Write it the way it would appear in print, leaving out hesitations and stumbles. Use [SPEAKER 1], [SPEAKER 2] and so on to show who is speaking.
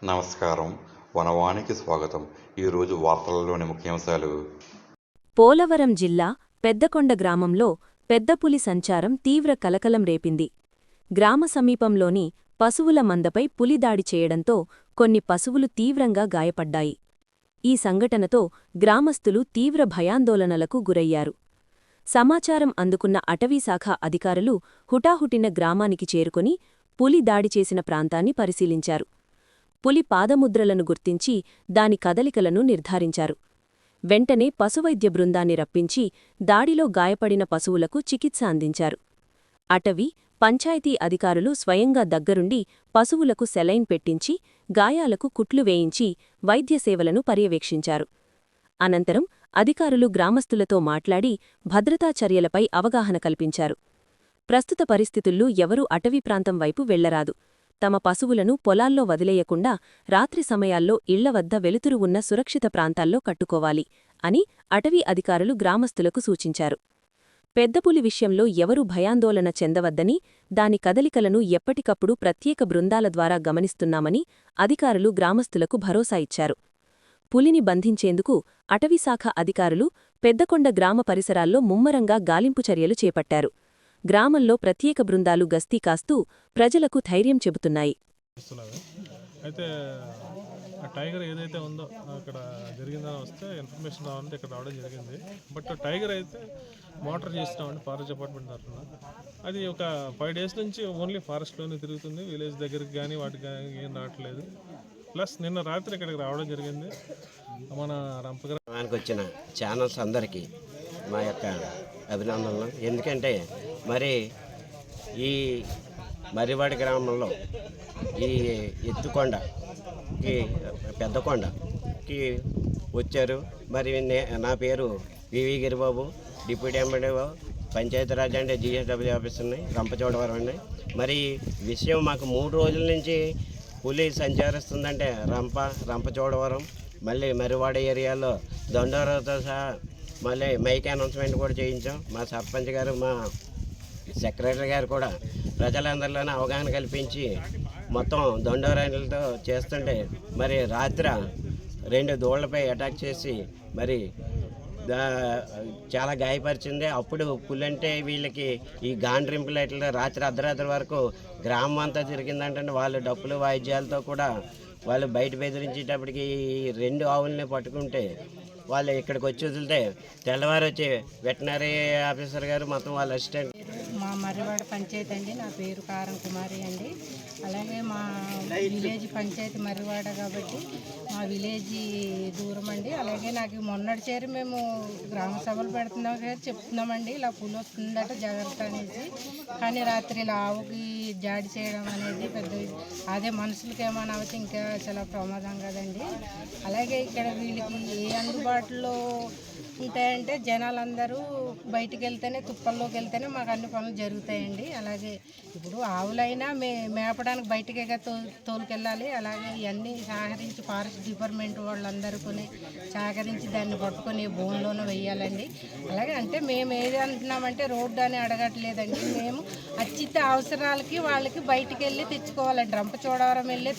[SPEAKER 1] నమస్కారం. వనవానికి స్వాగతం. ఈరోజు వార్తలలోని ముఖ్యాంశాలు.
[SPEAKER 2] పోలవరం జిల్లా పెద్దకొండ గ్రామంలో పెద్దపులి సంచారం తీవ్ర కలకలం రేపింది. గ్రామ సమీపంలోని పశువుల మందపై పులి దాడి చేయడంతో కొన్ని పశువులు తీవ్రంగా గాయపడ్డాయి. ఈ సంఘటనతో గ్రామస్తులు తీవ్ర భయాందోళనలకు గురయ్యారు. సమాచారం అందుకున్న అటవీశాఖ అధికారులు హుటాహుటిన గ్రామానికి చేరుకుని పులి దాడి చేసిన ప్రాంతాన్ని పరిశీలించారు. పులి పాదముద్రలను గుర్తించి దాని కదలికలను నిర్ధారించారు. వెంటనే పశువైద్య బృందాన్ని రప్పించి దాడిలో గాయపడిన పశువులకు చికిత్స అందించారు. అటవీ, పంచాయతీ అధికారులు స్వయంగా దగ్గరుండి పశువులకు సెలైన్ పెట్టించి గాయాలకు కుట్లు వేయించి వైద్య సేవలను పర్యవేక్షించారు. అనంతరం అధికారులు గ్రామస్తులతో మాట్లాడి భద్రతా చర్యలపై అవగాహన కల్పించారు. ప్రస్తుత పరిస్థితుల్లో ఎవరూ అటవీ ప్రాంతం వైపు వెళ్లరాదు. తమ పశువులను పొలాల్లో వదిలేయకుండా రాత్రి సమయాల్లో ఇళ్ల వద్ద వెలుతురు ఉన్న సురక్షిత ప్రాంతాల్లో కట్టుకోవాలి అని అటవీ అధికారులు గ్రామస్తులకు సూచించారు. పెద్దపులి విషయంలో ఎవరూ భయాందోళన చెందవద్దని, దాని కదలికలను ఎప్పటికప్పుడు ప్రత్యేక బృందాల ద్వారా గమనిస్తున్నామని అధికారులు గ్రామస్తులకు భరోసా ఇచ్చారు. పులిని బంధించేందుకు అటవీశాఖ అధికారులు పెద్దకొండ గ్రామ పరిసరాల్లో ముమ్మరంగా గాలింపు చర్యలు చేపట్టారు. గ్రామంలో ప్రత్యేక బృందాలు గస్తీ కాస్తూ ప్రజలకు ధైర్యం చెబుతున్నాయి.
[SPEAKER 3] అయితే ఆ టైగర్ ఏదైతే ఉందో అక్కడ జరిగిందని వస్తే ఇన్ఫర్మేషన్ రావాలంటే ఇక్కడ రావడం జరిగింది. బట్ టైగర్ అయితే మోటార్ చేస్తున్నామండి ఫారెస్ట్ డిపార్ట్మెంట్ తరఫున. అది ఒక 5 days నుంచి ఓన్లీ ఫారెస్ట్లోనే తిరుగుతుంది. విలేజ్ దగ్గరికి కానీ వాటికి కానీ ఏం రావట్లేదు. ప్లస్ నిన్న రాత్రి ఇక్కడికి రావడం జరిగింది. మన
[SPEAKER 4] రంపగ్రామానికి వచ్చిన ఛానల్స్ అందరికీ మా యొక్క అభినందనలు. ఎందుకంటే మరి ఈ మర్రివాడి గ్రామంలో ఈ ఎత్తుకొండకి పెద్దకొండకి వచ్చారు. మరి నా పేరు వివి గిరిబాబు, డిప్యూటీ ఎంపీడీఓ పంచాయతీరాజ్ అంటే జిఎస్డబ్ల్యూ ఆఫీసర్ని, రంపచోడవరం అండి. మరి విషయం మాకు 3 రోజుల నుంచి పులి సంచరిస్తుందంటే రంపచోడవరం, మళ్ళీ మర్రివాడ ఏరియాలో దొండవరంతో సహా మళ్ళీ మైక్ అనౌన్స్మెంట్ కూడా చేయించాం. మా సర్పంచ్ గారు, మా సెక్రటరీ గారు కూడా ప్రజలందరిలోనే అవగాహన కల్పించి మొత్తం దొండవరాలతో చేస్తుంటే మరి రాత్రి 2 దూళ్లపై అటాక్ చేసి మరి చాలా గాయపరిచింది. అప్పుడు పులంటే వీళ్ళకి ఈ గాండ్రింపులు అట్లా రాత్రి అర్ధరాత్రి వరకు గ్రామం అంతా తిరిగిందంటే వాళ్ళు డప్పులు వాయిద్యాలతో కూడా వాళ్ళు బయట బెదిరించేటప్పటికి 2 ఆవుల్ని పట్టుకుంటే వాళ్ళు ఇక్కడికి వచ్చి వదిలితే తెల్లవారు వచ్చి వెటనరీ ఆఫీసర్ గారు మొత్తం వాళ్ళ అసిస్టెంట్.
[SPEAKER 5] మా మర్రివాడ పంచాయతీ అండి. నా పేరు కారం కుమారి అండి. అలాగే మా విలేజ్ పంచాయతీ మర్రివాడ కాబట్టి మా విలేజ్ దూరం అండి. అలాగే నాకు మొన్నటి చేరి మేము గ్రామ సభలు పెడుతున్నాం కదా, చెప్తున్నామండి ఇలా పులి వస్తుందట జాగ్రత్త అనేసి. కానీ రాత్రి ఇలా ఆవుకి జాడి చేయడం అనేది పెద్ద, అదే మనుషులకి ఏమైనా అవుతే ఇంకా చాలా ప్రమాదం కదండి. అలాగే ఇక్కడ వీళ్ళకి ఏ అందుబాటులో ఉంటాయంటే జనాలందరూ బయటికి వెళ్తేనే, తుప్పల్లోకి వెళ్తేనే మాకు అన్ని పనులు జరుగుతాయండి. అలాగే ఇప్పుడు ఆవులైనా మేపడానికి బయటికే తోలుకెళ్ళాలి. అలాగే ఇవన్నీ సహకరించి ఫారెస్ట్ డిపార్ట్మెంట్ వాళ్ళందరూ కొని సహకరించి దాన్ని పట్టుకొని బోన్లోనే వెయ్యాలండి. అలాగే అంటే మేము ఏది అంటున్నామంటే రోడ్డు అని అడగట్లేదండి. మేము అచ్చిత అవసరాలకి వాళ్ళకి బయటికి వెళ్ళి తెచ్చుకోవాలండి. రంపచోడవరం వెళ్ళి